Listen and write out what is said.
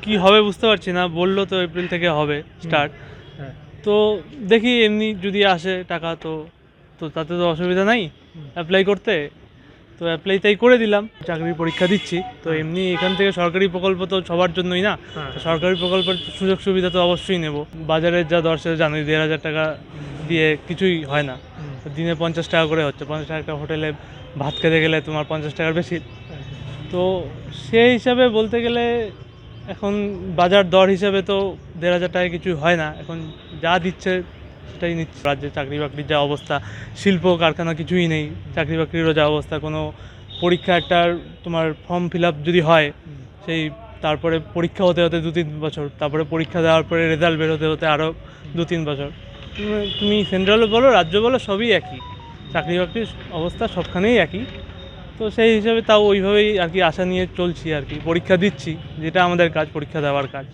কি হবে বুঝতে পারছি না, বললো তো এপ্রিল থেকে হবে স্টার্ট। হ্যাঁ। তো দেখি এমনি যদি আসে টাকা তো তো তাতে তো অসুবিধা নাই অ্যাপ্লাই করতে। তো অ্যাপ্লাই তাই করে দিলাম, চাকরির পরীক্ষা দিচ্ছি। তো এমনি এখান থেকে সরকারি প্রকল্প তো সবার জন্যই না, তো সরকারি প্রকল্পের সুযোগ সুবিধা তো অবশ্যই নেব। বাজারের যা দর সেটা জানোই, 1,500 টাকা দিয়ে কিছুই হয় না। তো দিনে 50 টাকা করে হচ্ছে, 50 টাকা একটা হোটেলে ভাত খেতে গেলে তোমার 50 টাকার বেশি। তো সেই হিসাবে বলতে গেলে এখন বাজার দর হিসাবে তো 1,500 টাকায় কিছুই হয় না। এখন যা দিচ্ছে সেটাই নিচ্ছে। রাজ্যে চাকরি বাকরির যা অবস্থা, শিল্প কারখানা কিছুই নেই, চাকরি বাকরিরও যা অবস্থা। কোনো পরীক্ষা একটার তোমার ফর্ম ফিল আপ যদি হয়, সেই তারপরে পরীক্ষা হতে হতে 2-3 বছর, তারপরে পরীক্ষা দেওয়ার পরে রেজাল্ট বের হতে হতে আরও 2-3 বছর। তুমি সেন্ট্রালও বলো রাজ্য বলো সবই একই, চাকরি বাকরির অবস্থা সবখানেই একই। তো সেই হিসাবে তাও ওইভাবেই আর কি আশা নিয়ে চলছি আর কি, পরীক্ষা দিচ্ছি, যেটা আমাদের কাজ, পরীক্ষা দেওয়ার কাজ।